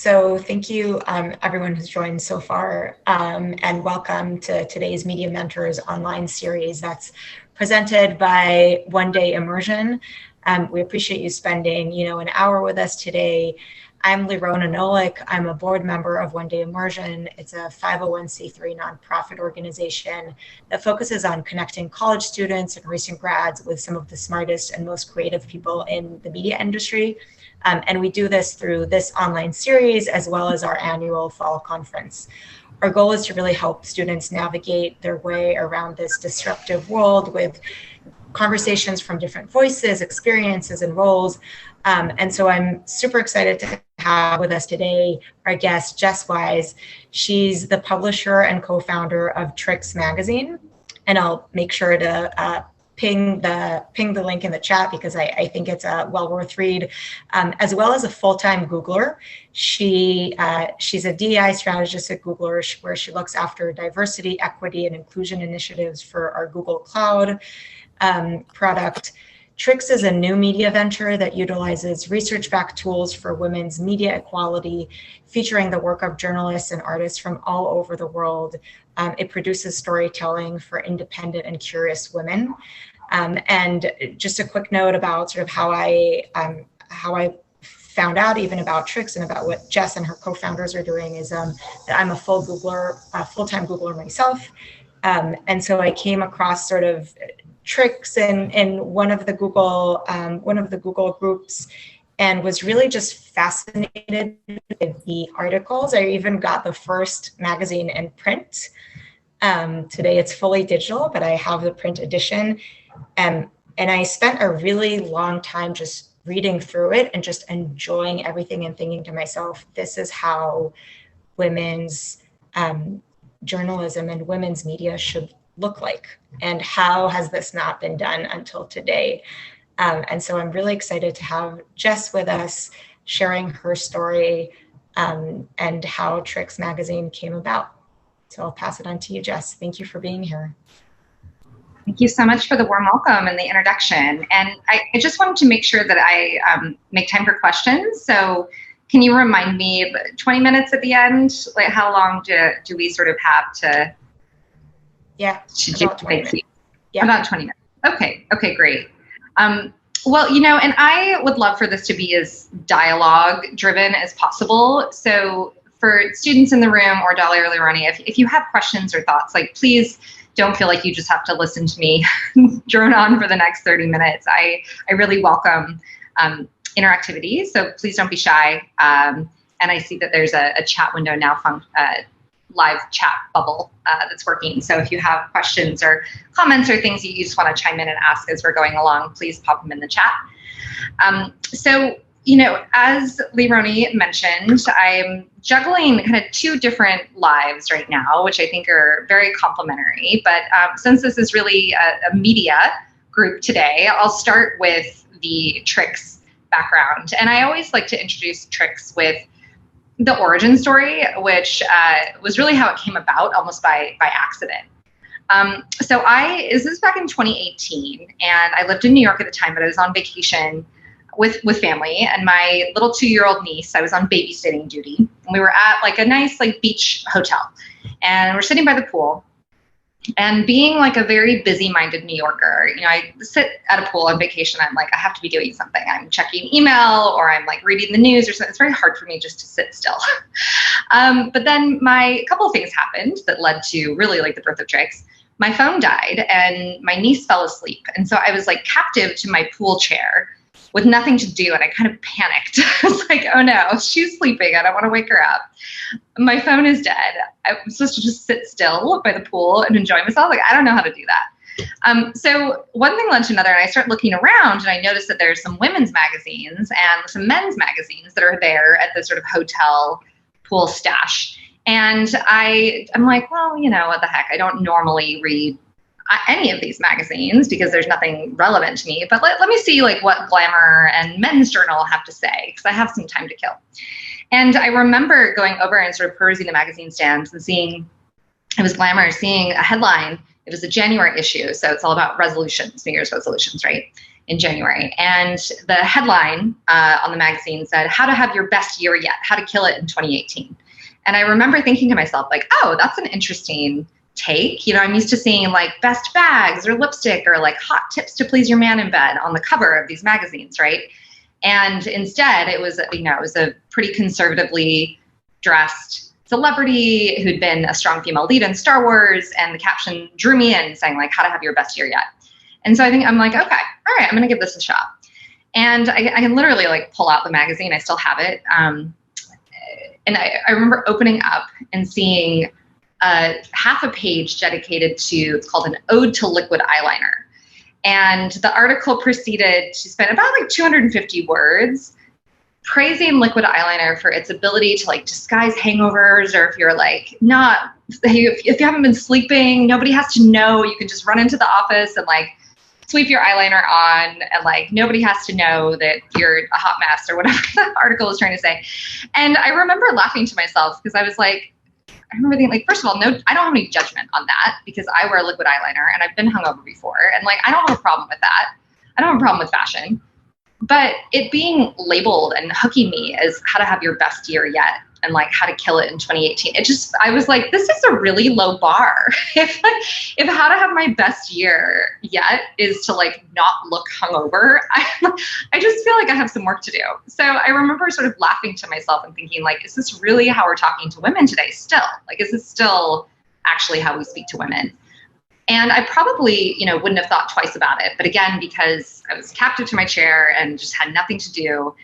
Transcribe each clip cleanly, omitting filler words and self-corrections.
So thank you, everyone who's joined so far, and welcome to today's Media Mentors online series that's presented by One Day Immersion. We appreciate you spending, an hour with us today. I'm Lirona Nolik. I'm a board member of One Day Immersion. It's a 501c3 nonprofit organization that focuses on connecting college students and recent grads with some of the smartest and most creative people in the media industry. And we do this through this online series as well as our annual fall conference. Our goal is to really help students navigate their way around this disruptive world with conversations from different voices, experiences, and roles. And so I'm super excited to have with us today our guest, Jess Weiss. She's the publisher and co-founder of Trix Magazine. And I'll make sure to ping the link in the chat because I think it's a well worth read, as well as a full-time Googler. She's a DEI strategist at Google, where she looks after diversity, equity, and inclusion initiatives for our Google Cloud product. Trix is a new media venture that utilizes research-backed tools for women's media equality, featuring the work of journalists and artists from all over the world. It produces storytelling for independent and curious women. And just a quick note about sort of how I found out even about Trix and about what Jess and her co-founders are doing is that I'm a full-time Googler myself. And so I came across sort of Trix in one of the Google groups and was really just fascinated with the articles. I even got the first magazine in print. Today it's fully digital, but I have the print edition. And I spent a really long time just reading through it and just enjoying everything and thinking to myself, this is how women's journalism and women's media should look like. And how has this not been done until today? And so I'm really excited to have Jess with us sharing her story and how Trix Magazine came about. So I'll pass it on to you, Jess. Thank you for being here. Thank you so much for the warm welcome and the introduction. And I just wanted to make sure that I make time for questions. So can you remind me, 20 minutes at the end? Like how long do we sort of have to? Yeah, about 20 minutes. Yeah. About 20 minutes. Okay, great. Well, and I would love for this to be as dialogue driven as possible. So for students in the room or Dolly or Lironi, if you have questions or thoughts, like please don't feel like you just have to listen to me drone on for the next 30 minutes. I really welcome interactivity, so please don't be shy. And I see that there's a chat window now, live chat bubble that's working. So if you have questions or comments or things you just want to chime in and ask as we're going along, please pop them in the chat. So, as Lironi mentioned, I'm juggling kind of two different lives right now, which I think are very complementary. But since this is really a media group today, I'll start with the Trix background. And I always like to introduce Trix with the origin story, which was really how it came about, almost by accident. So this was back in 2018, and I lived in New York at the time, but I was on vacation with family, and my little 2-year-old niece, I was on babysitting duty, and we were at like a nice beach hotel, and we're sitting by the pool. And being like a very busy-minded New Yorker, I sit at a pool on vacation. I'm like, I have to be doing something. I'm checking email or I'm like reading the news or something. It's very hard for me just to sit still. But then a couple of things happened that led to really like the birth of Trix. My phone died and my niece fell asleep. And so I was like captive to my pool chair with nothing to do. And I kind of panicked. I was like, oh no, she's sleeping. I don't want to wake her up. My phone is dead. I'm supposed to just sit still by the pool and enjoy myself. Like, I don't know how to do that. So one thing led to another, and I started looking around and I noticed that there's some women's magazines and some men's magazines that are there at the sort of hotel pool stash. And I'm like, well, what the heck? I don't normally read any of these magazines because there's nothing relevant to me, but let me see like what Glamour and Men's Journal have to say, because I have some time to kill. And I remember going over and sort of perusing the magazine stands and seeing, it was Glamour, seeing a headline. It was a January issue, so it's all about resolutions, New Year's resolutions, right? in January. And the headline on the magazine said, "How to have your best year yet, how to kill it in 2018. And I remember thinking to myself, like, oh, that's an interesting take. You know, I'm used to seeing like best bags or lipstick or like hot tips to please your man in bed on the cover of these magazines, right? And instead it was, you know, it was a pretty conservatively dressed celebrity who'd been a strong female lead in Star Wars, and the caption drew me in, saying like, how to have your best year yet. And so I'm like, okay, all right, I'm gonna give this a shot. And I can literally like pull out the magazine. I still have it. And I remember opening up and seeing half a page dedicated to, it's called an ode to liquid eyeliner. And the article proceeded to spend about like 250 words praising liquid eyeliner for its ability to like disguise hangovers, or if you're like not, if you haven't been sleeping, nobody has to know. You can just run into the office and like sweep your eyeliner on, and like nobody has to know that you're a hot mess, or whatever the article was trying to say. And I remember laughing to myself because I was like, I remember thinking, like, first of all, no, I don't have any judgment on that because I wear liquid eyeliner and I've been hungover before. And like, I don't have a problem with that. I don't have a problem with fashion. But it being labeled and hooking me as how to have your best year yet and like how to kill it in 2018, it just, I was like, this is a really low bar. if how to have my best year yet is to like not look hungover, I just feel like I have some work to do. So I remember sort of laughing to myself and thinking like, is this really how we're talking to women today still? Like, is this still actually how we speak to women? And I probably, you know, wouldn't have thought twice about it. But again, because I was captive to my chair and just had nothing to do,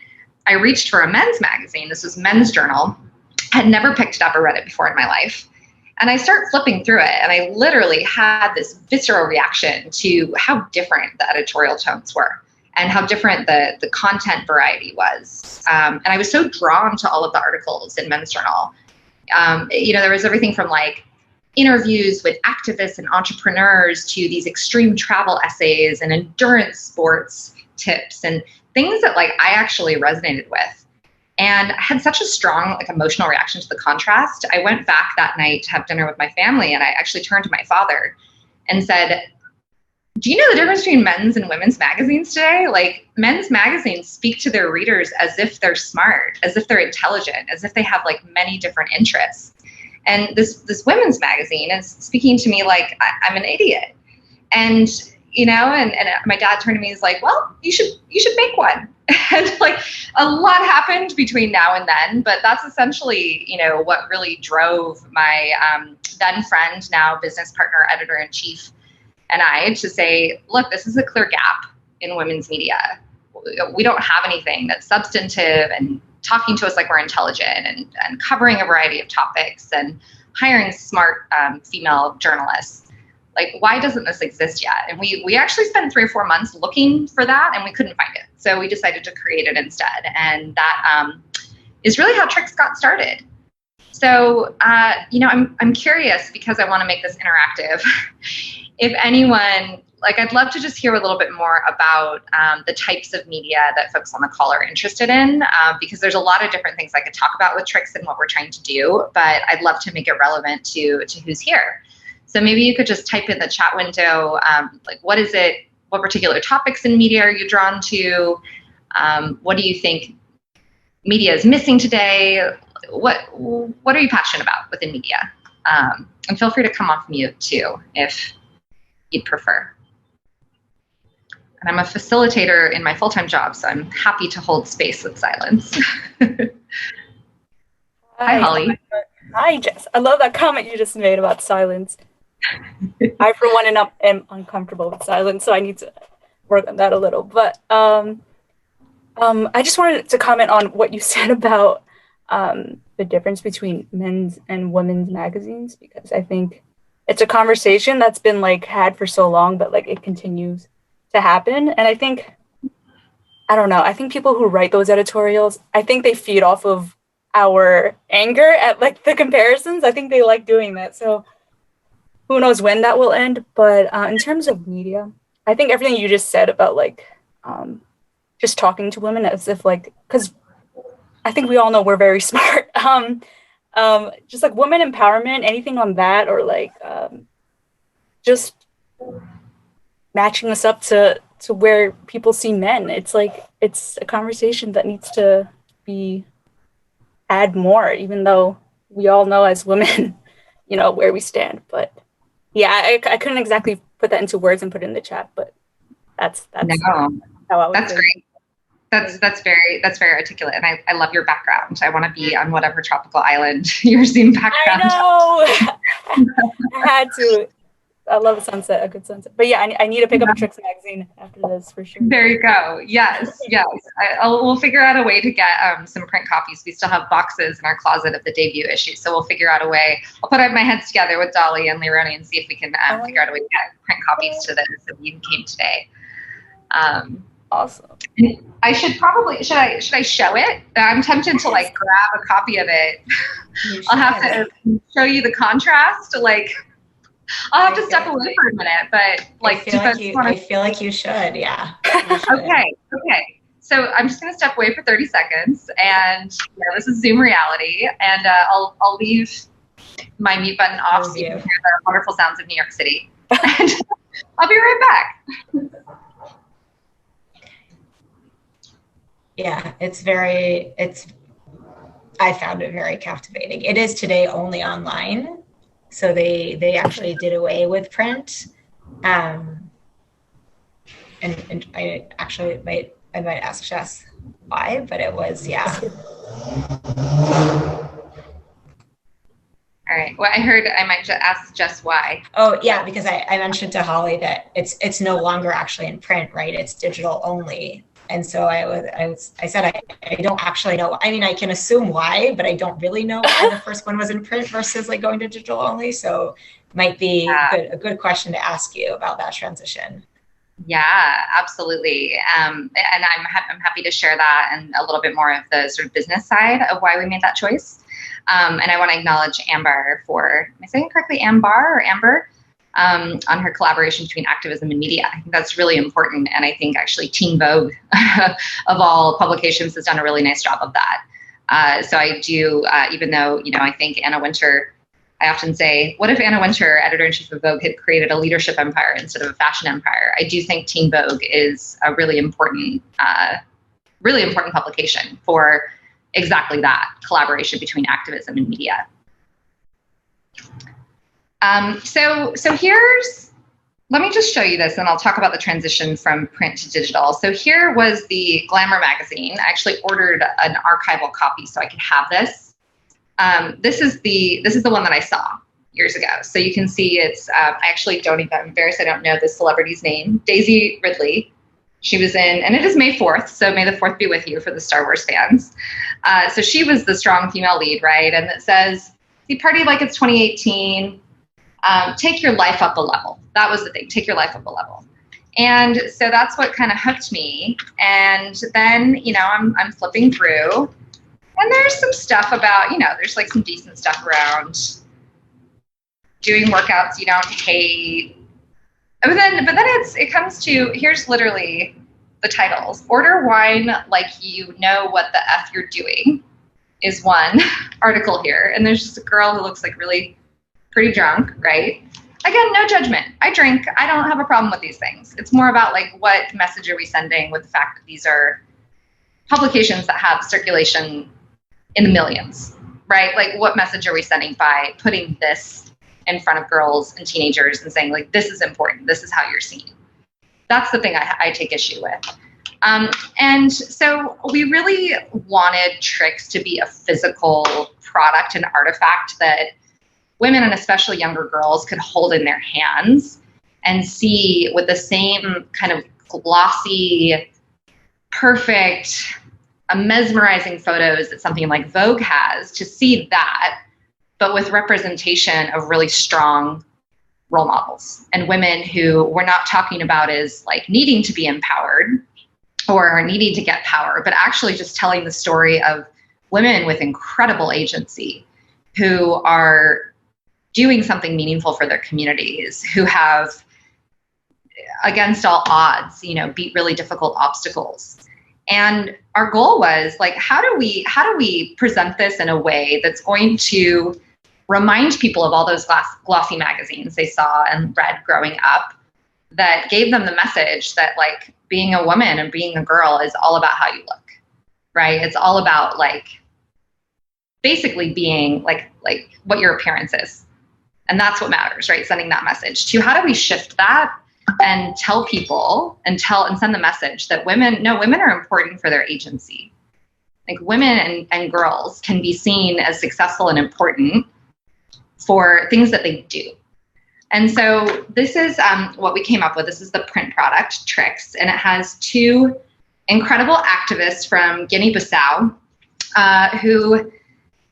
I reached for a men's magazine. This was Men's Journal. Had never picked it up or read it before in my life. And I start flipping through it, and I literally had this visceral reaction to how different the editorial tones were and how different the content variety was. And I was so drawn to all of the articles in Men's Journal. You know, there was everything from like interviews with activists and entrepreneurs to these extreme travel essays and endurance sports tips and things that like I actually resonated with. And I had such a strong like emotional reaction to the contrast. I went back that night to have dinner with my family, and I actually turned to my father and said, do you know the difference between men's and women's magazines today? Like, men's magazines speak to their readers as if they're smart, as if they're intelligent, as if they have like many different interests. And this women's magazine is speaking to me like I'm an idiot. And, you know, and my dad turned to me and was like, well, you should make one. And like a lot happened between now and then, but that's essentially, you know, what really drove my then friend, now business partner, editor-in-chief, and I to say, look, this is a clear gap in women's media. We don't have anything that's substantive and talking to us like we're intelligent and covering a variety of topics and hiring smart female journalists. Like, why doesn't this exist yet? And we actually spent 3 or 4 months looking for that, and we couldn't find it. So we decided to create it instead. And that is really how Trix got started. So, you know, I'm curious, because I want to make this interactive. If anyone, like, I'd love to just hear a little bit more about the types of media that folks on the call are interested in, because there's a lot of different things I could talk about with Trix and what we're trying to do, but I'd love to make it relevant to who's here. So maybe you could just type in the chat window, like, what is it? What particular topics in media are you drawn to? What do you think media is missing today? What are you passionate about within media? And feel free to come off mute too, if you'd prefer. And I'm a facilitator in my full-time job, so I'm happy to hold space with silence. Hi, Holly. Hi, Jess. I love that comment you just made about silence. I, for one, am uncomfortable with silence, so I need to work on that a little. But I just wanted to comment on what you said about the difference between men's and women's magazines, because I think it's a conversation that's been like had for so long, but like it continues to happen. And I think, I don't know, I think people who write those editorials, I think they feed off of our anger at like the comparisons. I think they like doing that. So who knows when that will end. But in terms of media, I think everything you just said about like just talking to women as if like, because I think we all know we're very smart. Just like women empowerment, anything on that, or like just matching us up to to where people see men. It's like, it's a conversation that needs to be had more, even though we all know as women, you know, where we stand. But yeah, I couldn't exactly put that into words and put it in the chat, but that's no, how I would that's great. That's very articulate, and I love your background. I want to be on whatever tropical island your Zoom background. I know. I had to. I love a sunset, a good sunset. But yeah, I need to pick up a Trix magazine after this for sure. There you go. Yes. We'll figure out a way to get some print copies. We still have boxes in our closet of the debut issue, so we'll figure out a way. I'll put my heads together with Dolly and Leironi and see if we can figure out a way to get print copies to those if you came today. Awesome. I should I show it? I'm tempted to like grab a copy of it. I'll have to show you the contrast. I'll have to step away for a minute, but like I feel like you should, yeah. You should. Okay. So I'm just gonna step away for 30 seconds, and this is Zoom reality, and I'll leave my mute button off so you can hear the wonderful sounds of New York City. And I'll be right back. Yeah, I found it very captivating. It is today only online. So they actually did away with print. And I actually might ask Jess why, but it was, yeah. All right. Well, I heard I might just ask Jess why. Oh yeah, because I mentioned to Holly that it's no longer actually in print, right? It's digital only. And so I said, I don't actually know. I mean, I can assume why, but I don't really know why the first one was in print versus like going to digital only. So might be a good question to ask you about that transition. Yeah, absolutely. And I'm happy to share that and a little bit more of the sort of business side of why we made that choice. And I want to acknowledge Amber for, am I saying it correctly, Amber? On her collaboration between activism and media. I think that's really important. And I think actually Teen Vogue of all publications has done a really nice job of that. So I do, even though, I think Anna Wintour, I often say, what if Anna Wintour, editor-in-chief of Vogue, had created a leadership empire instead of a fashion empire? I do think Teen Vogue is a really important publication for exactly that, collaboration between activism and media. So let me just show you this and I'll talk about the transition from print to digital. So here was the Glamour magazine. I actually ordered an archival copy so I could have this. This is the one that I saw years ago. So you can see it's, I actually I'm embarrassed I don't know this celebrity's name, Daisy Ridley. She was in, and it is May 4th, so May the 4th be with you for the Star Wars fans. So she was the strong female lead, right? And it says, "See, party like it's 2018. Take your life up a level." That was the thing, take your life up a level. And so that's what kind of hooked me. And then, I'm flipping through and there's some stuff about, there's like some decent stuff around doing workouts you don't hate. But then it comes to, here's literally the titles. Order wine like you know what the F you're doing is one article here. And there's just a girl who looks like really pretty drunk, right? Again, no judgment. I drink. I don't have a problem with these things. It's more about like what message are we sending with the fact that these are publications that have circulation in the millions, right? Like what message are we sending by putting this in front of girls and teenagers and saying like, this is important. This is how you're seen. That's the thing I take issue with. And so we really wanted Trix to be a physical product and artifact that women and especially younger girls could hold in their hands and see with the same kind of glossy, perfect, mesmerizing photos that something like Vogue has, to see that, but with representation of really strong role models and women who we're not talking about as like needing to be empowered or needing to get power, but actually just telling the story of women with incredible agency who are doing something meaningful for their communities, who have, against all odds, beat really difficult obstacles. And our goal was like, how do we present this in a way that's going to remind people of all those glossy magazines they saw and read growing up, that gave them the message that like being a woman and being a girl is all about how you look, right? It's all about like basically being like what your appearance is. And that's what matters, right? Sending that message to how do we shift that and tell people and send the message that women are important for their agency. Like women and girls can be seen as successful and important for things that they do. And so this is what we came up with. This is the print product, Trix, and it has two incredible activists from Guinea-Bissau who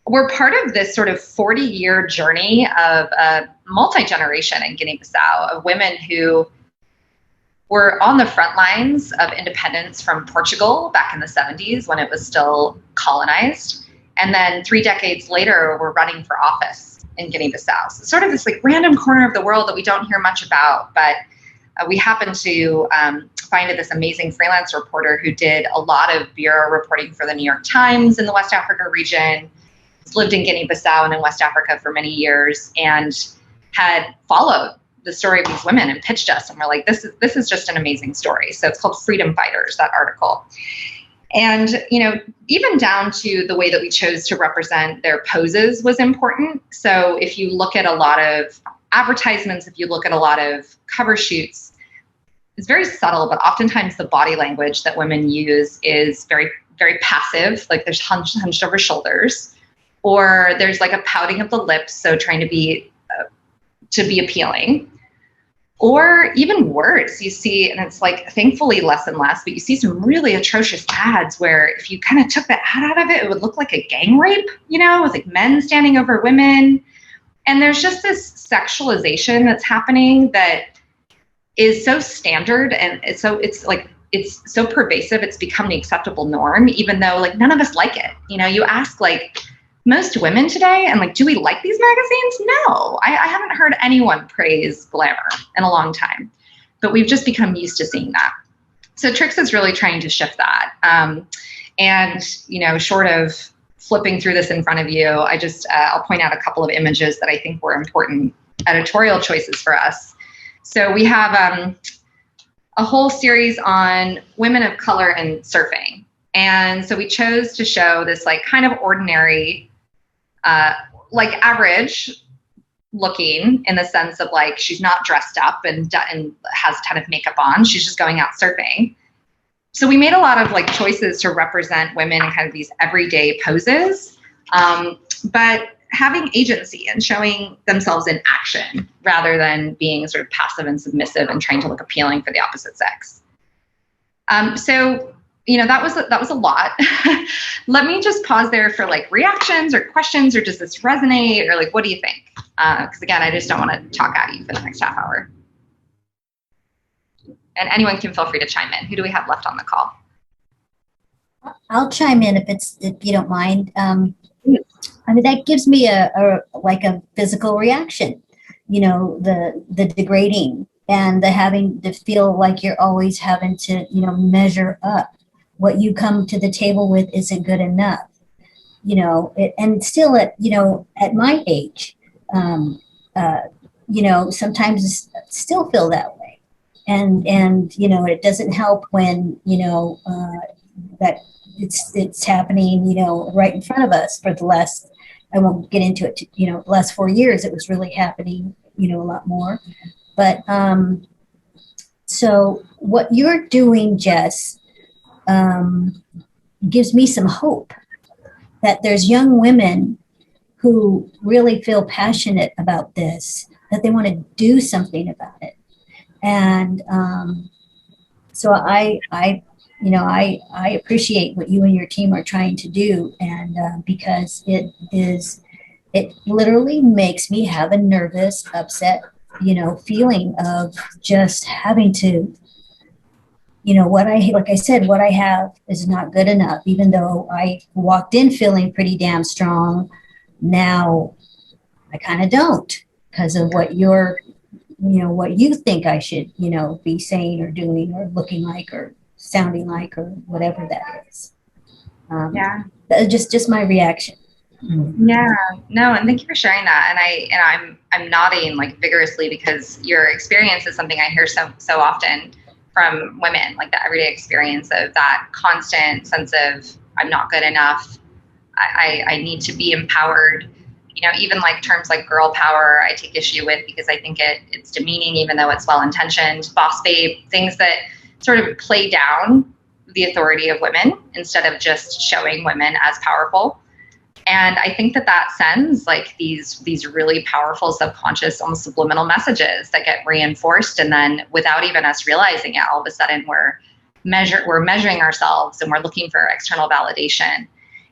were part of this sort of 40-year journey of multi-generation in Guinea-Bissau of women who were on the front lines of independence from Portugal back in the 70s when it was still colonized. And then 3 decades later, were running for office in Guinea-Bissau. So sort of this like random corner of the world that we don't hear much about, but we happened to find this amazing freelance reporter who did a lot of bureau reporting for the New York Times in the West Africa region, lived in Guinea-Bissau and in West Africa for many years, and had followed the story of these women and pitched us. And we're like, this is just an amazing story. So it's called Freedom Fighters, that article. And, you know, even down to the way that we chose to represent their poses was important. So if you look at a lot of advertisements, if you look at a lot of cover shoots, it's very subtle, but oftentimes the body language that women use is very, very passive. Like there's hunched over shoulders, or there's like a pouting of the lips. So trying to be appealing. Or even words you see, and it's like thankfully less and less, but you see some really atrocious ads where if you kind of took the ad out of it, it would look like a gang rape, you know, with like men standing over women. And there's just this sexualization that's happening that is so standard, and it's so pervasive, it's become the acceptable norm, even though like none of us like it. You know, you ask like most women today, and like, do we like these magazines? No, I haven't heard anyone praise glamour in a long time, but we've just become used to seeing that. So Trix is really trying to shift that. And, you know, short of flipping through this in front of you, I'll point out a couple of images that I think were important editorial choices for us. So we have a whole series on women of color and surfing. And so we chose to show this like kind of ordinary, like average looking in the sense of like, she's not dressed up and has a ton of makeup on. She's just going out surfing. So we made a lot of like choices to represent women in kind of these everyday poses, but having agency and showing themselves in action rather than being sort of passive and submissive and trying to look appealing for the opposite sex. So, you know, that was a lot. Let me just pause there for like reactions or questions, or does this resonate, or like, what do you think? Because again, I just don't want to talk at you for the next half hour. And anyone can feel free to chime in. Who do we have left on the call? I'll chime in if you don't mind. I mean, that gives me a physical reaction, you know, the degrading and the having to feel like you're always having to, you know, measure up. What you come to the table with isn't good enough, you know, and still at my age, you know, sometimes still feel that way. And, you know, it doesn't help when, you know, that it's happening, you know, right in front of us for the last, I won't get into it, you know, last 4 years, it was really happening, you know, a lot more. But so what you're doing, Jess, gives me some hope that there's young women who really feel passionate about this, that they want to do something about it. And so I appreciate what you and your team are trying to do, and because it literally makes me have a nervous, upset, you know, feeling of just having to, you know, what I have is not good enough, even though I walked in feeling pretty damn strong. Now I kind of don't, because of what what you think I should, you know, be saying or doing or looking like or sounding like or whatever that is. Yeah. Just my reaction. Yeah, no, and thank you for sharing that. And I'm nodding like vigorously, because your experience is something I hear so often from women, like the everyday experience of that constant sense of I'm not good enough. I need to be empowered. Even like terms like girl power, I take issue with, because I think it's demeaning, even though it's well-intentioned. Boss babe, things that sort of play down the authority of women instead of just showing women as powerful. And I think that sends like these really powerful subconscious, almost subliminal messages that get reinforced. And then without even us realizing it, all of a sudden we're measuring ourselves and we're looking for external validation.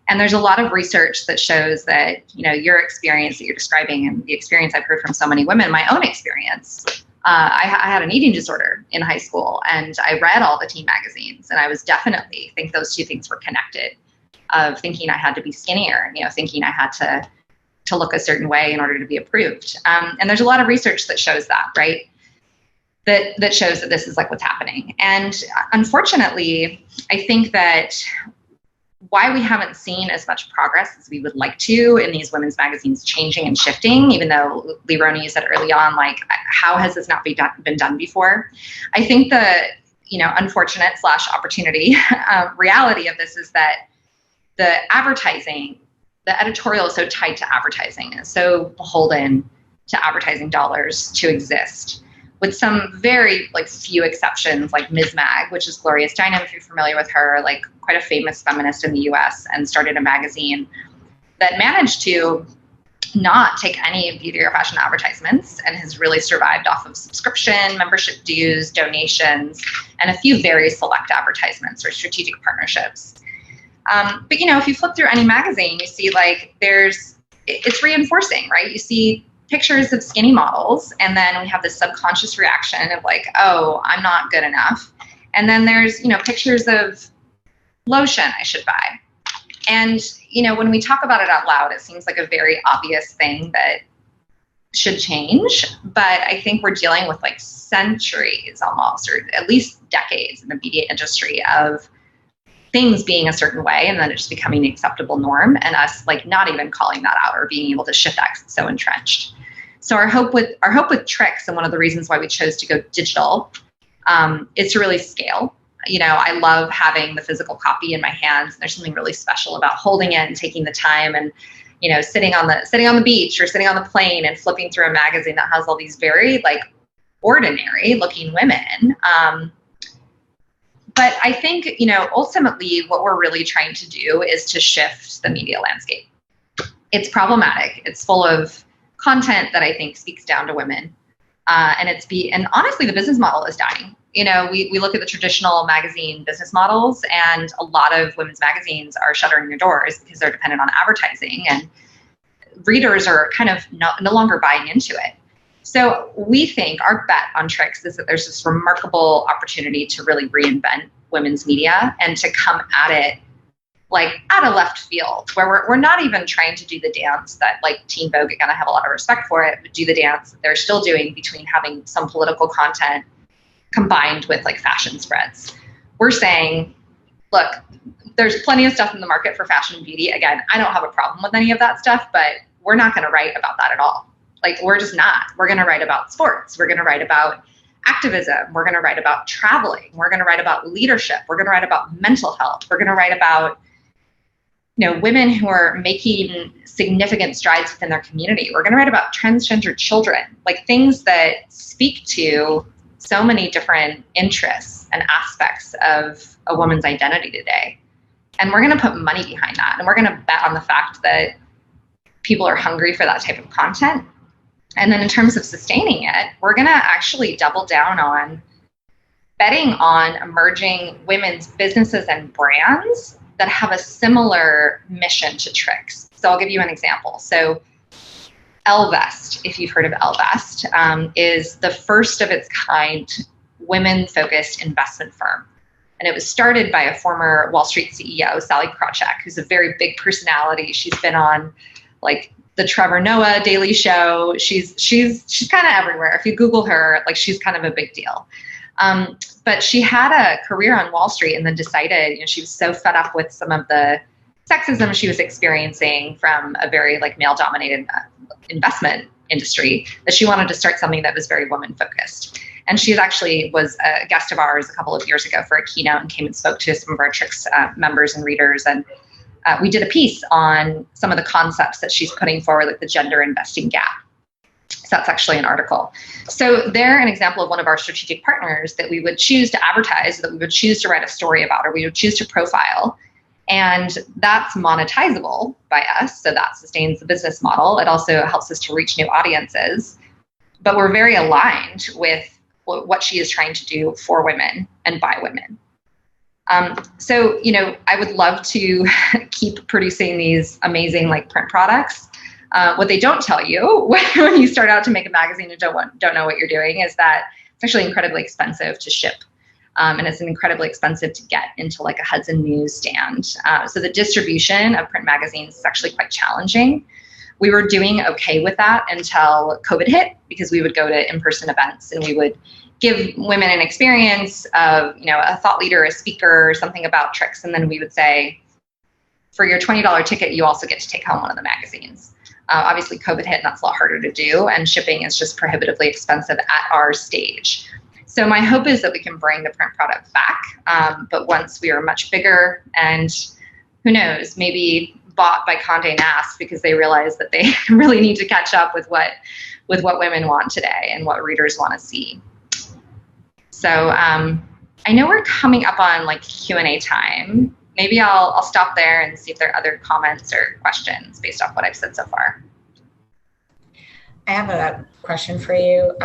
And there's a lot of research that shows that, your experience that you're describing, and the experience I've heard from so many women, my own experience, I had an eating disorder in high school, and I read all the teen magazines, and I was definitely think those two things were connected, of thinking I had to be skinnier, thinking I had to look a certain way in order to be approved. And there's a lot of research that shows that, right? That shows that this is like what's happening. And unfortunately, I think that why we haven't seen as much progress as we would like to in these women's magazines changing and shifting, even though Lee, you said early on, like, how has this not been done before? I think the, unfortunate / opportunity reality of this is that the advertising, the editorial is so tied to advertising, and so beholden to advertising dollars to exist, with some very few exceptions, like Ms. Mag, which is Gloria Steinem, if you're familiar with her, like quite a famous feminist in the US, and started a magazine that managed to not take any beauty or fashion advertisements, and has really survived off of subscription, membership dues, donations, and a few very select advertisements or strategic partnerships. But if you flip through any magazine, you see it's reinforcing, right? You see pictures of skinny models, and then we have this subconscious reaction of like, oh, I'm not good enough. And then there's, pictures of lotion I should buy. And, when we talk about it out loud, it seems like a very obvious thing that should change. But I think we're dealing with like centuries almost, or at least decades in the media industry of things being a certain way, and then it's just becoming the acceptable norm, and us like not even calling that out or being able to shift that because it's so entrenched. So our hope with Trix, and one of the reasons why we chose to go digital, is to really scale. I love having the physical copy in my hands, and there's something really special about holding it and taking the time, and sitting on the beach or sitting on the plane and flipping through a magazine that has all these very like ordinary looking women. But I think, ultimately what we're really trying to do is to shift the media landscape. It's problematic. It's full of content that I think speaks down to women. And honestly, the business model is dying. We look at the traditional magazine business models, and a lot of women's magazines are shuttering their doors because they're dependent on advertising, and readers are kind of no longer buying into it. So we think our bet on Trix is that there's this remarkable opportunity to really reinvent women's media, and to come at it like out of left field, where we're not even trying to do the dance that like Teen Vogue, again, I have a lot of respect for it, but do the dance that they're still doing between having some political content combined with like fashion spreads. We're saying, look, there's plenty of stuff in the market for fashion and beauty. Again, I don't have a problem with any of that stuff, but we're not going to write about that at all. Like, we're just not. We're going to write about sports. We're going to write about activism. We're going to write about traveling. We're going to write about leadership. We're going to write about mental health. We're going to write about, women who are making significant strides within their community. We're going to write about transgender children, like things that speak to so many different interests and aspects of a woman's identity today. And we're going to put money behind that. And we're going to bet on the fact that people are hungry for that type of content. And then in terms of sustaining it, we're going to actually double down on betting on emerging women's businesses and brands that have a similar mission to Trix. So I'll give you an example. So Ellevest, if you've heard of Ellevest, is the first of its kind women-focused investment firm. And it was started by a former Wall Street CEO, Sally Krawcheck, who's a very big personality. She's been on like the Trevor Noah Daily Show. She's kind of everywhere. If you Google her, like, she's kind of a big deal. But she had a career on Wall Street, and then decided, she was so fed up with some of the sexism she was experiencing from a very like male-dominated investment industry, that she wanted to start something that was very woman-focused. And she actually was a guest of ours a couple of years ago for a keynote and came and spoke to some of our Trix members and readers. And we did a piece on some of the concepts that she's putting forward, like the gender investing gap. So that's actually an article. So they're an example of one of our strategic partners that we would choose to advertise, that we would choose to write a story about, or we would choose to profile. And that's monetizable by us. So that sustains the business model. It also helps us to reach new audiences. But we're very aligned with what she is trying to do for women and by women. So, you know, I would love to keep producing these amazing like print products. What they don't tell you when you start out to make a magazine and don't know what you're doing is that it's actually incredibly expensive to ship. And it's incredibly expensive to get into like a Hudson newsstand. So the distribution of print magazines is actually quite challenging. We were doing okay with that until COVID hit, because we would go to in-person events and we would give women an experience of, you know, a thought leader, a speaker, something about Trix. And then we would say, for your $20 ticket, you also get to take home one of the magazines. Obviously COVID hit and that's a lot harder to do, and shipping is just prohibitively expensive at our stage. So my hope is that we can bring the print product back, but once we are much bigger, and who knows, maybe bought by Condé Nast because they realize that they really need to catch up with what women want today and what readers want to see. So I know we're coming up on like Q&A time. Maybe I'll stop there and see if there are other comments or questions based off what I've said so far. I have a question for you.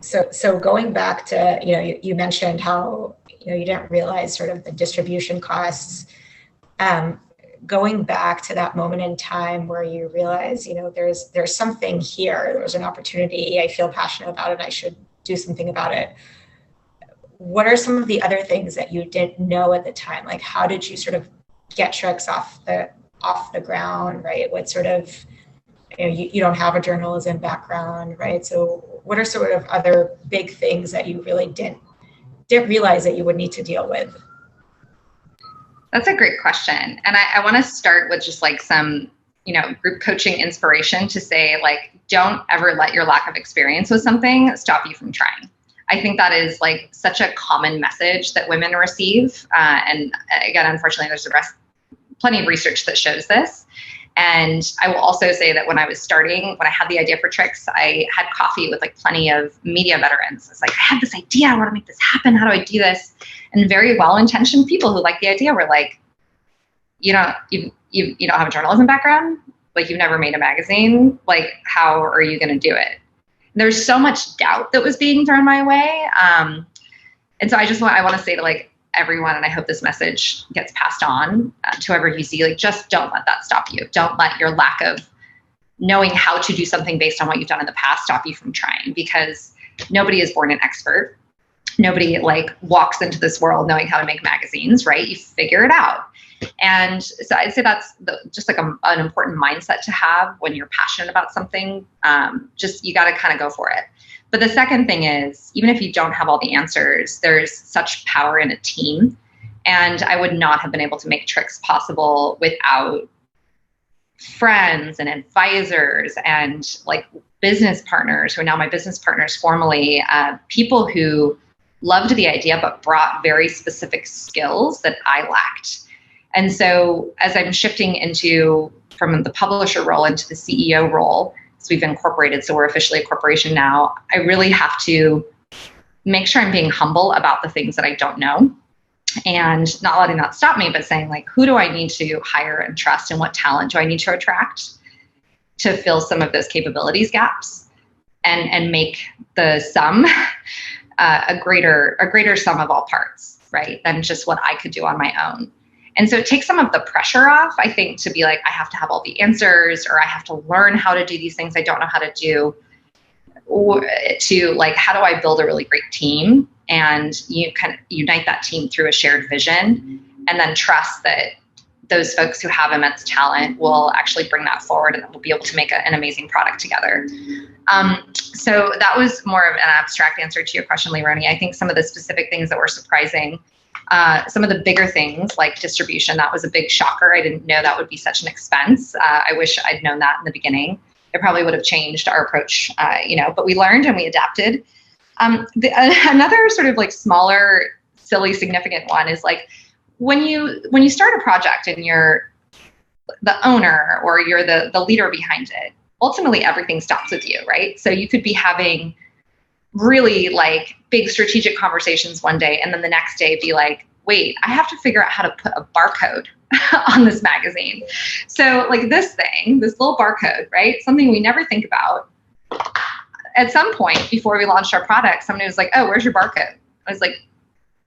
So going back to, you know, you mentioned how, you know, you didn't realize sort of the distribution costs. Going back to that moment in time where you realize, you know, there's something here, there's an opportunity, I feel passionate about it, I should do something about it. What are some of the other things that you didn't know at the time? Like, how did you sort of get Trix off the ground, right? What sort of, you know, you don't have a journalism background, right? So what are sort of other big things that you really didn't realize that you would need to deal with? That's a great question. And I want to start with just like some, you know, group coaching inspiration to say, like, don't ever let your lack of experience with something stop you from trying. I think that is like such a common message that women receive. And again, unfortunately, there's plenty of research that shows this. And I will also say that when I was starting, when I had the idea for Trix, I had coffee with like plenty of media veterans. It's like, I have this idea, I want to make this happen. How do I do this? And very well-intentioned people who like the idea were like, you don't have a journalism background? Like, you've never made a magazine? Like, how are you going to do it? There's so much doubt that was being thrown my way. And so I want to say to like everyone, and I hope this message gets passed on to whoever you see, like, just don't let that stop you. Don't let your lack of knowing how to do something based on what you've done in the past stop you from trying, because nobody is born an expert. Nobody like walks into this world knowing how to make magazines, right? You figure it out. And so I'd say that's just like an important mindset to have when you're passionate about something. Just, you got to kind of go for it. But the second thing is, even if you don't have all the answers, there's such power in a team. And I would not have been able to make Trix possible without friends and advisors and like business partners who are now my business partners formally, people who loved the idea but brought very specific skills that I lacked. And so as I'm shifting from the publisher role into the CEO role, so we've incorporated, so we're officially a corporation now, I really have to make sure I'm being humble about the things that I don't know and not letting that stop me, but saying like, who do I need to hire and trust, and what talent do I need to attract to fill some of those capabilities gaps and make the sum a greater sum of all parts, right, than just what I could do on my own. And so it takes some of the pressure off, I think, to be like, I have to have all the answers, or I have to learn how to do these things I don't know how to do, or to like, how do I build a really great team? And you kind of unite that team through a shared vision, and then trust that those folks who have immense talent will actually bring that forward, and we'll be able to make an amazing product together. So that was more of an abstract answer to your question, Leonie. I think some of the specific things that were surprising Some of the bigger things like distribution, that was a big shocker. I didn't know that would be such an expense. I wish I'd known that in the beginning. It probably would have changed our approach, but we learned and we adapted. Another sort of like smaller, silly, significant one is like when you start a project and you're the owner or you're the leader behind it, ultimately everything stops with you, right? So you could be having really like big strategic conversations one day and then the next day be like, wait, I have to figure out how to put a barcode on this magazine. So like this little barcode, right? Something we never think about. At some point before we launched our product, somebody was like, oh, where's your barcode? I was like,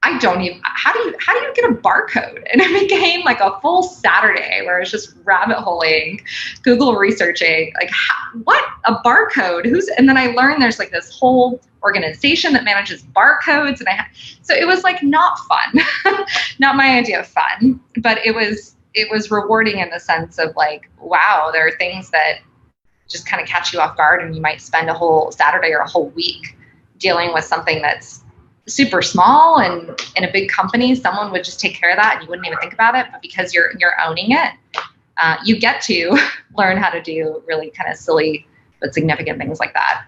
I don't even, how do you get a barcode? And it became like a full Saturday where I was just rabbit holing, Google researching, like what a barcode, and then I learned there's like this whole organization that manages barcodes. So it was like not fun, not my idea of fun, but it was rewarding in the sense of like, wow, there are things that just kind of catch you off guard and you might spend a whole Saturday or a whole week dealing with something that's super small, and in a big company, someone would just take care of that and you wouldn't even think about it. But because you're owning it, you get to learn how to do really kind of silly but significant things like that.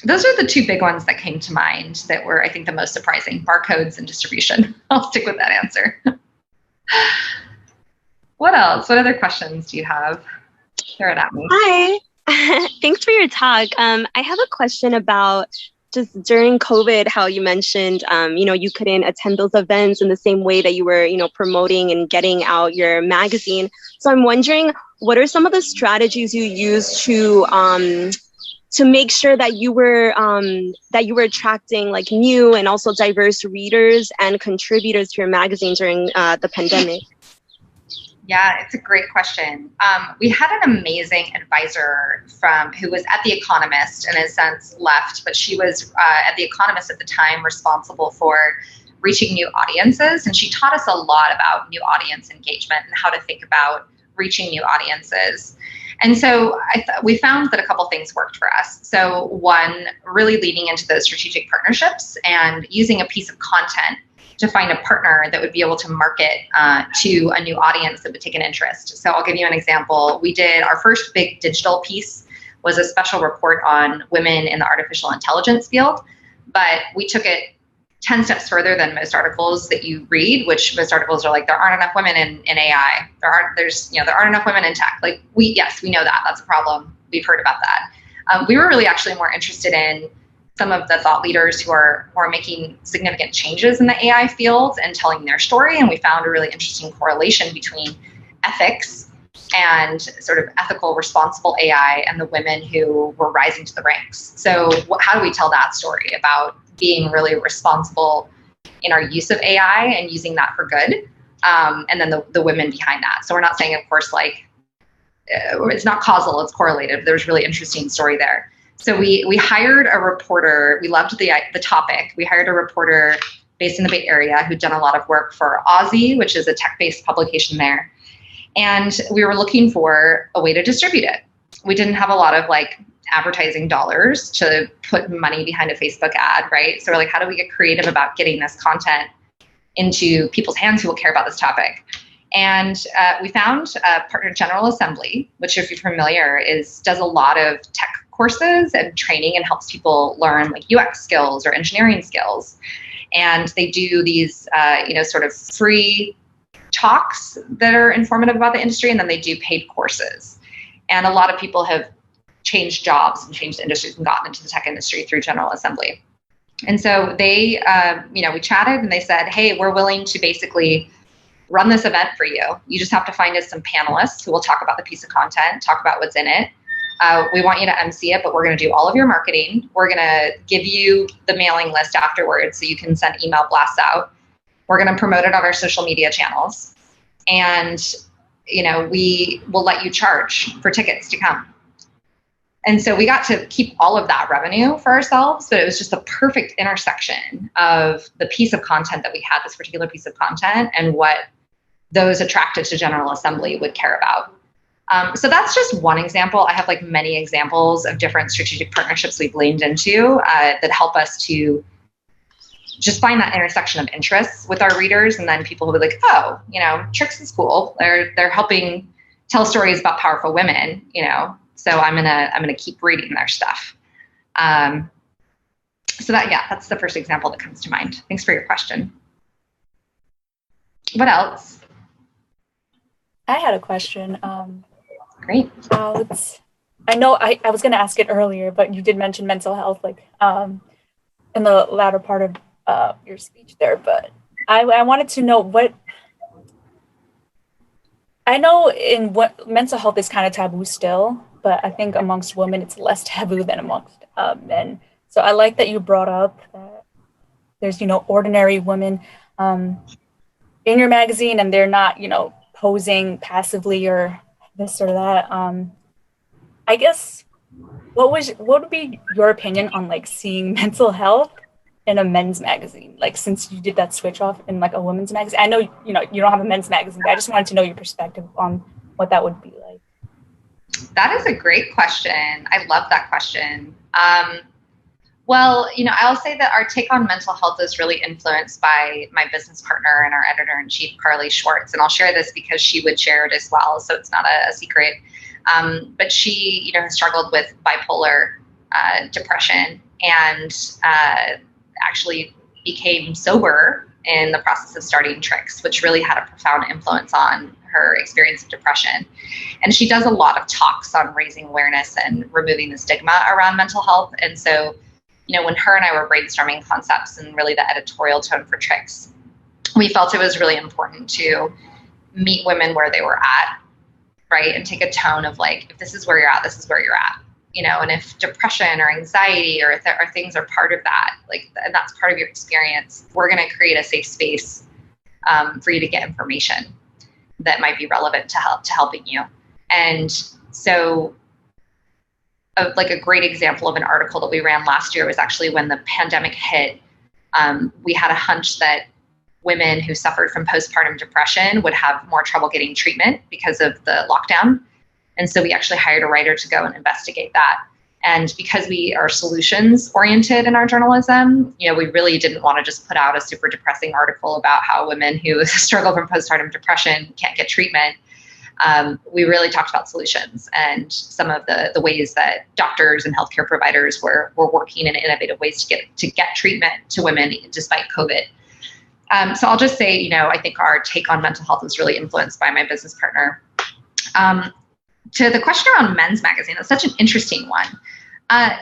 Those are the two big ones that came to mind that were, I think, the most surprising: barcodes and distribution. I'll stick with that answer. What else? What other questions do you have? Throw it at me. Hi. Thanks for your talk. I have a question about just during COVID, how you mentioned, you couldn't attend those events in the same way that you were, promoting and getting out your magazine. So I'm wondering, what are some of the strategies you used to make sure that you were attracting like new and also diverse readers and contributors to your magazine during the pandemic? Yeah, it's a great question. We had an amazing advisor who was at The Economist and has since left, but she was at The Economist at the time responsible for reaching new audiences. And she taught us a lot about new audience engagement and how to think about reaching new audiences. And so we found that a couple things worked for us. So one, really leaning into those strategic partnerships and using a piece of content to find a partner that would be able to market to a new audience that would take an interest. So I'll give you an example. We did our first big digital piece was a special report on women in the artificial intelligence field, but we took it 10 steps further than most articles that you read, which most articles are like, there aren't enough women in AI. There aren't enough women in tech. Like we know that that's a problem. We've heard about that. We were really actually more interested in some of the thought leaders who are making significant changes in the AI field and telling their story. And we found a really interesting correlation between ethics and sort of ethical, responsible AI and the women who were rising to the ranks. So how do we tell that story about being really responsible in our use of AI and using that for good? And then the women behind that. So we're not saying, of course, like it's not causal, it's correlated. There's really interesting story there. So we hired a reporter. We loved the topic. We hired a reporter based in the Bay Area who'd done a lot of work for Aussie, which is a tech-based publication there. And we were looking for a way to distribute it. We didn't have a lot of like advertising dollars to put money behind a Facebook ad, right? So we're like, how do we get creative about getting this content into people's hands who will care about this topic? And we found a partner, General Assembly, which, if you're familiar, does a lot of tech courses and training and helps people learn like UX skills or engineering skills. And they do these, sort of free talks that are informative about the industry, and then they do paid courses. And a lot of people have changed jobs and changed industries and gotten into the tech industry through General Assembly. And so they, we chatted and they said, hey, we're willing to basically run this event for you. You just have to find us some panelists who will talk about the piece of content, talk about what's in it. We want you to MC it, but we're going to do all of your marketing. We're going to give you the mailing list afterwards so you can send email blasts out. We're going to promote it on our social media channels. And, we will let you charge for tickets to come. And so we got to keep all of that revenue for ourselves, but it was just the perfect intersection of the piece of content that we had, this particular piece of content, and what those attracted to General Assembly would care about. So that's just one example. I have like many examples of different strategic partnerships we've leaned into that help us to just find that intersection of interests with our readers, and then people will be like, oh, Trix is cool. They're helping tell stories about powerful women, so I'm gonna keep reading their stuff. So that's the first example that comes to mind. Thanks for your question. What else? I had a question. Great. I know I was going to ask it earlier, but you did mention mental health, in the latter part of your speech there. But I wanted to know what mental health is kind of taboo still, but I think amongst women it's less taboo than amongst men. So I like that you brought up that there's ordinary women in your magazine, and they're not posing passively or this or that. I guess what would be your opinion on seeing mental health in a men's magazine, since you did that switch off in a women's magazine? I know you don't have a men's magazine, but I just wanted to know your perspective on what that would be like. That is a great question. I love that question. Well, I'll say that our take on mental health is really influenced by my business partner and our editor-in-chief, Carly Schwartz. And I'll share this because she would share it as well, so it's not a secret. But she, has struggled with bipolar depression, and actually became sober in the process of starting Trix, which really had a profound influence on her experience of depression. And she does a lot of talks on raising awareness and removing the stigma around mental health. And so, when her and I were brainstorming concepts and really the editorial tone for Trix, we felt it was really important to meet women where they were at, right? And take a tone of if this is where you're at, this is where you're at, and if depression or anxiety or things are part of that, and that's part of your experience, we're going to create a safe space for you to get information that might be relevant to helping you. And so a great example of an article that we ran last year was actually when the pandemic hit. We had a hunch that women who suffered from postpartum depression would have more trouble getting treatment because of the lockdown. And so we actually hired a writer to go and investigate that. And because we are solutions oriented in our journalism, we really didn't want to just put out a super depressing article about how women who struggle from postpartum depression can't get treatment. We really talked about solutions and some of the ways that doctors and healthcare providers were working in innovative ways to get treatment to women despite COVID. So I'll just say, I think our take on mental health was really influenced by my business partner. To the question around men's magazine, that's such an interesting one.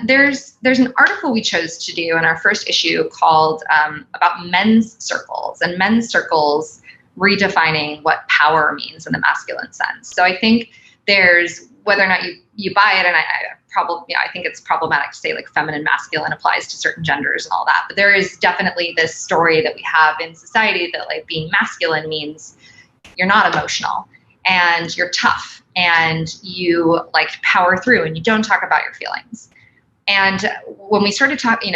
There's an article we chose to do in our first issue called about men's circles, and men's circles redefining what power means in the masculine sense. So I think there's, whether or not you buy it, and I think it's problematic to say feminine, masculine applies to certain genders and all that. But there is definitely this story that we have in society that being masculine means you're not emotional and you're tough and you power through and you don't talk about your feelings. And when we started talking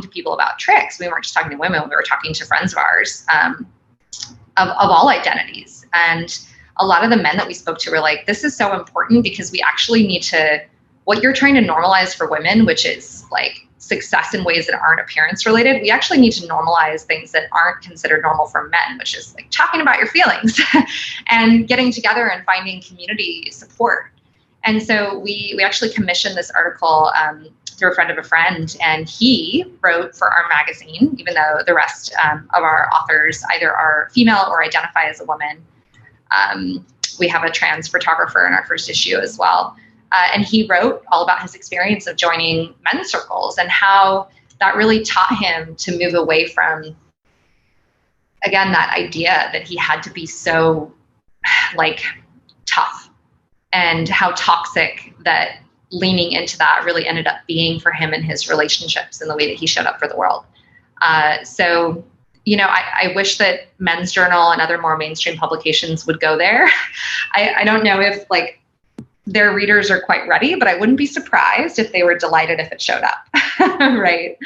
to people about Trix, we weren't just talking to women, we were talking to friends of ours of all identities. And a lot of the men that we spoke to were like, this is so important because we actually need to, what you're trying to normalize for women, which is success in ways that aren't appearance related, we actually need to normalize things that aren't considered normal for men, which is talking about your feelings and getting together and finding community support. And so we actually commissioned this article through a friend of a friend, and he wrote for our magazine, even though the rest of our authors either are female or identify as a woman. We have a trans photographer in our first issue as well. And he wrote all about his experience of joining men's circles and how that really taught him to move away from, again, that idea that he had to be so tough, and how toxic that leaning into that really ended up being for him in his relationships and the way that he showed up for the world. So, I wish that Men's Journal and other more mainstream publications would go there. I don't know if their readers are quite ready, but I wouldn't be surprised if they were delighted if it showed up, right?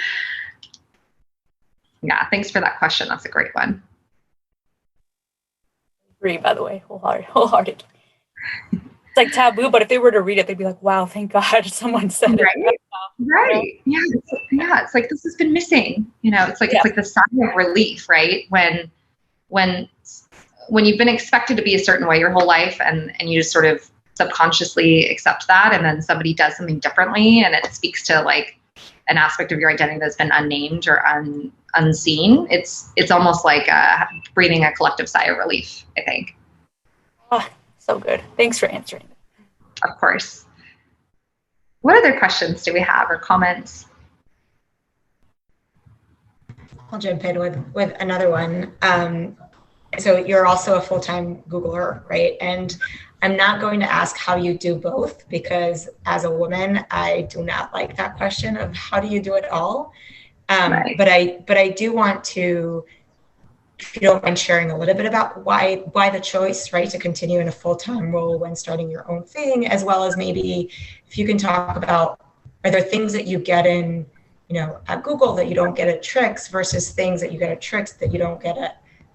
Yeah, thanks for that question. That's a great one. Agree, by the way, wholehearted. It's taboo, but if they were to read it, they'd be like, wow, thank God someone said it. Right. Yeah. It's like, this has been missing, it's like, it's like the sigh of relief, right? When you've been expected to be a certain way your whole life and you just sort of subconsciously accept that. And then somebody does something differently and it speaks to like an aspect of your identity that's been unnamed or unseen. It's almost like breathing a collective sigh of relief, I think. Oh, so good. Thanks for answering. Of course. What other questions do we have or comments? I'll jump in with another one. So you're also a full-time Googler, right? And I'm not going to ask how you do both because as a woman, I do not like that question of how do you do it all. Right. But I do want to, if you don't mind sharing a little bit about why the choice, right, to continue in a full-time role when starting your own thing, as well as maybe if you can talk about, are there things that you get in, at Google that you don't get at Trix versus things that you get at Trix that you don't get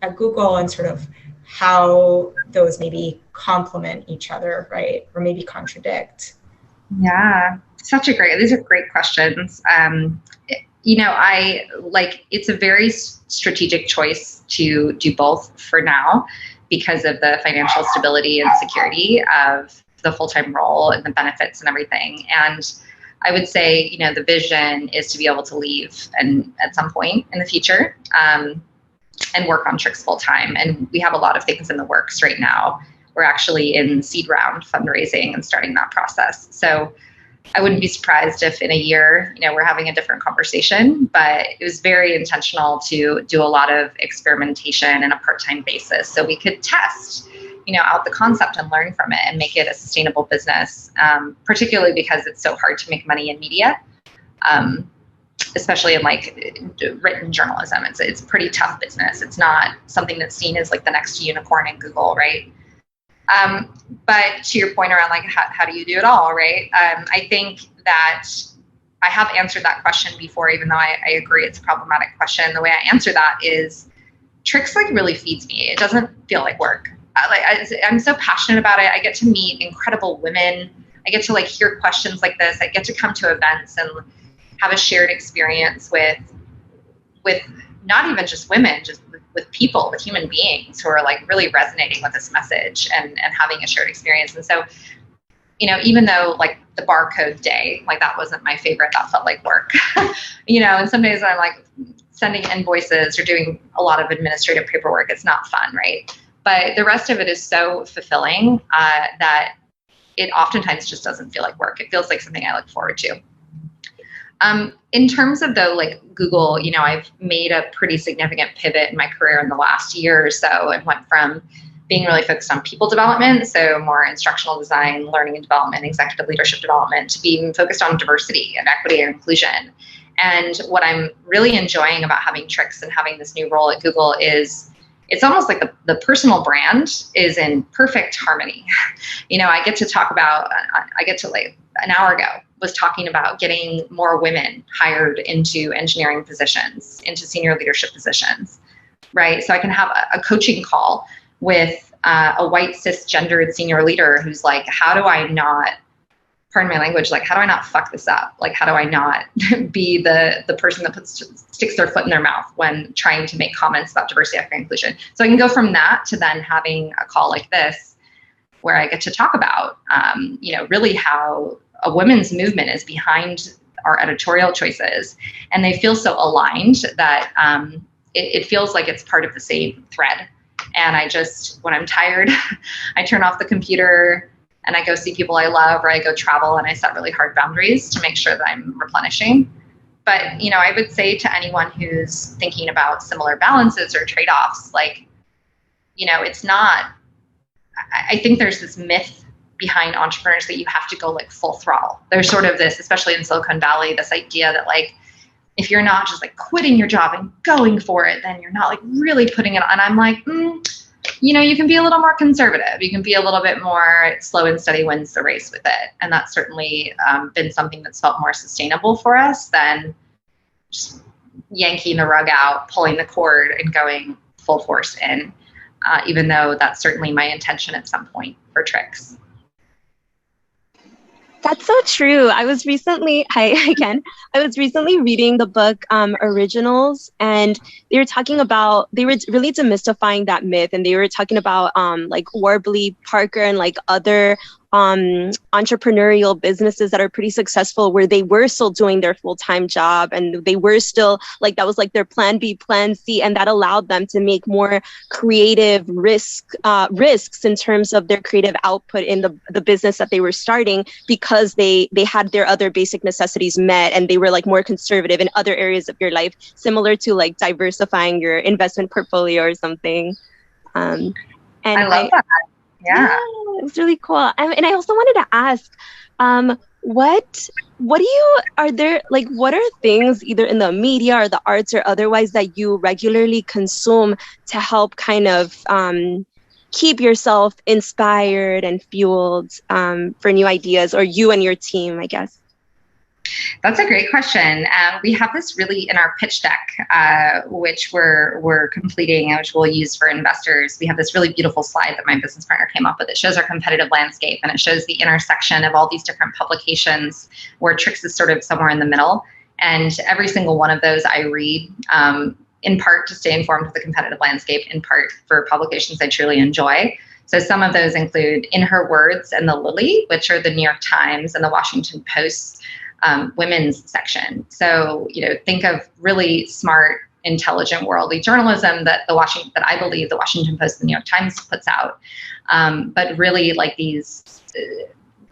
at Google, and sort of how those maybe complement each other, right, or maybe contradict? Yeah, these are great questions. It's a very strategic choice to do both for now because of the financial stability and security of the full-time role and the benefits and everything. And I would say, the vision is to be able to leave and at some point in the future and work on Trix full-time. And we have a lot of things in the works right now. We're actually in seed round fundraising and starting that process. So I wouldn't be surprised if in a year, we're having a different conversation, but it was very intentional to do a lot of experimentation on a part-time basis so we could test, out the concept and learn from it and make it a sustainable business, particularly because it's so hard to make money in media, especially in like written journalism. It's a pretty tough business. It's not something that's seen as like the next unicorn in Google, right? But to your point around like, how do you do it all, right? I think that I have answered that question before, even though I agree it's a problematic question. The way I answer that is Trix like really feeds me. It doesn't feel like work. I'm so passionate about it. I get to meet incredible women. I get to like hear questions like this. I get to come to events and have a shared experience with not even just women, just with people, with human beings who are like really resonating with this message and having a shared experience. And so, even though like the barcode day, like that wasn't my favorite, that felt like work, and some days I'm like sending invoices or doing a lot of administrative paperwork. It's not fun, right? But the rest of it is so fulfilling that it oftentimes just doesn't feel like work. It feels like something I look forward to. In terms of though, like Google, I've made a pretty significant pivot in my career in the last year or so and went from being really focused on people development, so more instructional design, learning and development, executive leadership development, to being focused on diversity and equity and inclusion. And what I'm really enjoying about having Trix and having this new role at Google is it's almost like the personal brand is in perfect harmony. I get to like an hour ago was talking about getting more women hired into engineering positions, into senior leadership positions, right? So I can have a coaching call with a white cisgendered senior leader who's like, how do I not, pardon my language, like, how do I not fuck this up? Like, how do I not be the person that sticks their foot in their mouth when trying to make comments about diversity, equity, and inclusion? So I can go from that to then having a call like this where I get to talk about, really how a women's movement is behind our editorial choices. And they feel so aligned that it feels like it's part of the same thread. And when I'm tired, I turn off the computer and I go see people I love, or I go travel and I set really hard boundaries to make sure that I'm replenishing. But, I would say to anyone who's thinking about similar balances or trade-offs, like, it's not, I think there's this myth behind entrepreneurs that you have to go like full throttle. There's sort of this, especially in Silicon Valley, this idea that like, if you're not just like quitting your job and going for it, then you're not like really putting it on. And I'm like, you can be a little more conservative. You can be a little bit more slow and steady wins the race with it. And that's certainly been something that's felt more sustainable for us than just yanking the rug out, pulling the cord and going full force in, even though that's certainly my intention at some point for Trix. That's so true. I was recently, hi again. I was recently reading the book Originals, and they were talking about, they were really demystifying that myth, and they were talking about like Warby Parker and like other entrepreneurial businesses that are pretty successful, where they were still doing their full-time job, and they were still like, that was like their plan B, plan C, and that allowed them to make more creative risks in terms of their creative output in the business that they were starting, because they had their other basic necessities met, and they were like more conservative in other areas of your life, similar to like diversifying your investment portfolio or something. And I love that. Yeah, it's really cool. And I also wanted to ask, what do you, are there, like, what are things either in the media or the arts or otherwise that you regularly consume to help kind of keep yourself inspired and fueled for new ideas, or you and your team, I guess? That's a great question. We have this really in our pitch deck, which we're completing, which we'll use for investors. We have this really beautiful slide that my business partner came up with. It shows our competitive landscape, and it shows the intersection of all these different publications where Trix is sort of somewhere in the middle. And every single one of those I read, in part to stay informed of the competitive landscape, in part for publications I truly enjoy. So some of those include In Her Words and The Lily, which are the New York Times and the Washington Post women's section. So, you know, think of really smart, intelligent, worldly journalism that that I believe the Washington Post and the New York Times puts out. But really like these,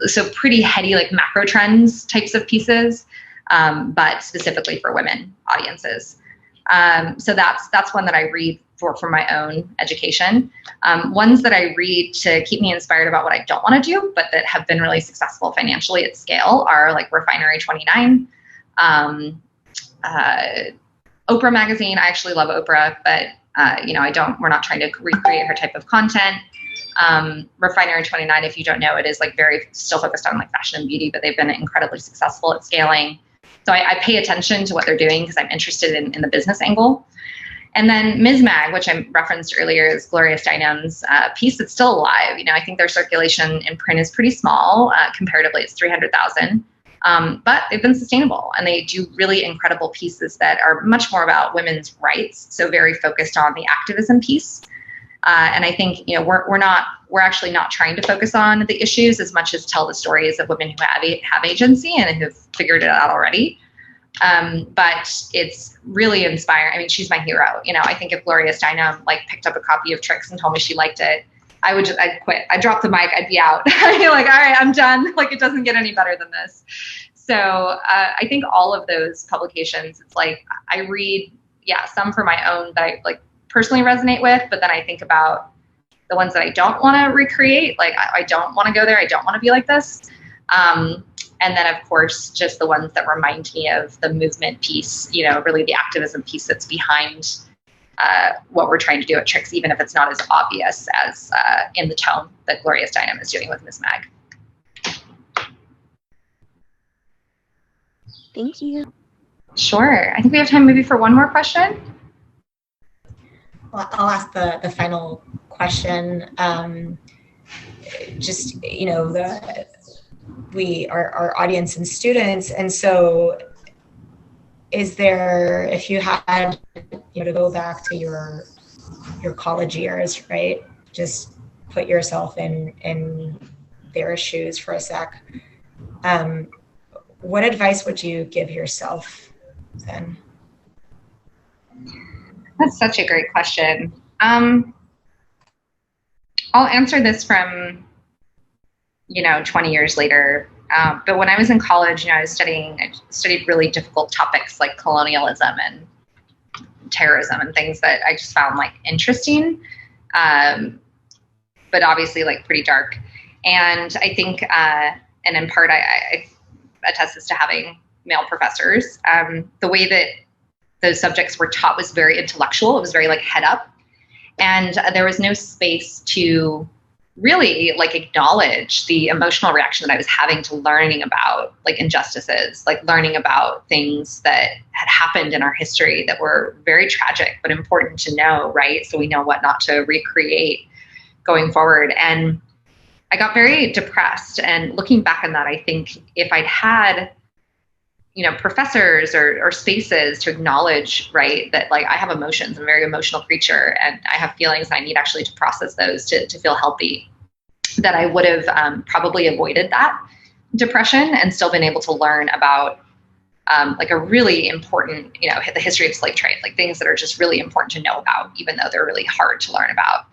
so pretty heady, like macro trends types of pieces, but specifically for women audiences. So that's one that I read for my own education. Ones that I read to keep me inspired about what I don't want to do, but that have been really successful financially at scale are like Refinery 29, Oprah magazine. I actually love Oprah, but you know, we're not trying to recreate her type of content. Refinery 29, if you don't know, it is like very still focused on like fashion and beauty, but they've been incredibly successful at scaling. So I pay attention to what they're doing because I'm interested in the business angle. And then Ms. Mag, which I referenced earlier, is Gloria Steinem's piece that's still alive. You know, I think their circulation in print is pretty small. Comparatively, it's 300,000. But they've been sustainable, and they do really incredible pieces that are much more about women's rights. So very focused on the activism piece. And I think, you know, we're actually not trying to focus on the issues as much as tell the stories of women who have agency and who've figured it out already. But it's really inspiring. I mean, she's my hero. You know, I think if Gloria Steinem like picked up a copy of Trix and told me she liked it, I'd quit. I'd drop the mic. I'd be out. I'd be like, all right, I'm done. Like, it doesn't get any better than this. So I think all of those publications, it's like I read, some for my own that I like personally resonate with, but then I think about the ones that I don't want to recreate. Like, I don't want to go there. I don't want to be like this. And then, of course, just the ones that remind me of the movement piece, you know, really the activism piece that's behind what we're trying to do at Trix, even if it's not as obvious as in the tone that Gloria Steinem is doing with Ms. Mag. Thank you. Sure. I think we have time maybe for one more question. Well, I'll ask the final question. Just, you know, our audience and students, and so is there, if you had, you know, to go back to your college years, right, just put yourself in their shoes for a sec, what advice would you give yourself then? That's such a great question. I'll answer this from, you know, 20 years later. But when I was in college, you know, I studied really difficult topics like colonialism and terrorism and things that I just found like interesting, but obviously like pretty dark. And I think, and in part, I attest this to having male professors. The way that those subjects were taught was very intellectual. It was very like head up. And there was no space to really like acknowledge the emotional reaction that I was having to learning about like injustices, like learning about things that had happened in our history that were very tragic, but important to know, right? So we know what not to recreate going forward. And I got very depressed. And looking back on that, I think if I'd had, professors or spaces to acknowledge, right, that like I have emotions, I'm a very emotional creature, and I have feelings, and I need actually to process those to feel healthy, that I would have probably avoided that depression and still been able to learn about like a really important, the history of slave trade, like things that are just really important to know about, even though they're really hard to learn about.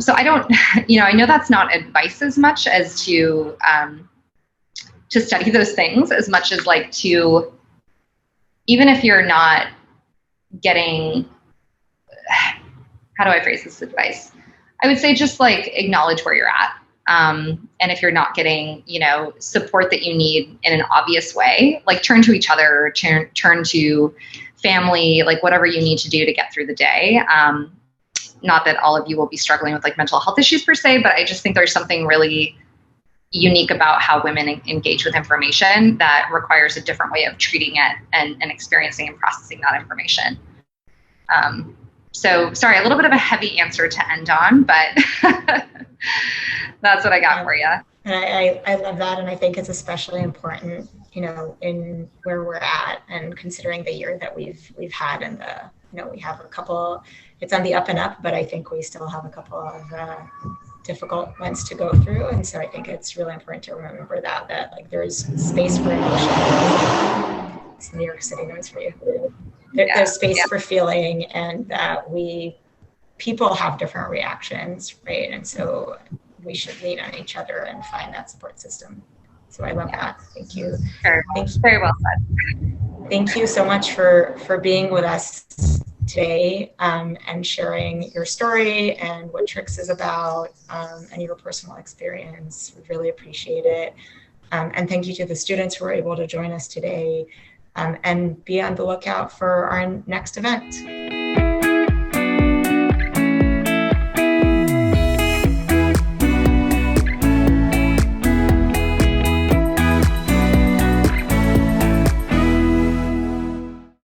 So I don't, I know that's not advice as much as to study those things, as much as like to, even if you're not getting, how do I phrase this advice? I would say just like acknowledge where you're at. And if you're not getting, support that you need in an obvious way, like turn to each other, turn to family, like whatever you need to do to get through the day. Not that all of you will be struggling with like mental health issues per se, but I just think there's something really unique about how women engage with information that requires a different way of treating it and experiencing and processing that information. So sorry, a little bit of a heavy answer to end on, but that's what I got for you. And I love that. And I think it's especially important, in where we're at, and considering the year that we've had, and we have a couple, it's on the up and up, but I think we still have a couple of difficult ones to go through. And so I think it's really important to remember that like there's space for emotion. It's New York City noise for you. There's space for feeling, and that people have different reactions, right? And so we should lean on each other and find that support system. So I love that. Thank you. Very well said. Thank you so much for being with us today, and sharing your story and what Trix is about, and your personal experience. We really appreciate it. And thank you to the students who were able to join us today, and be on the lookout for our next event.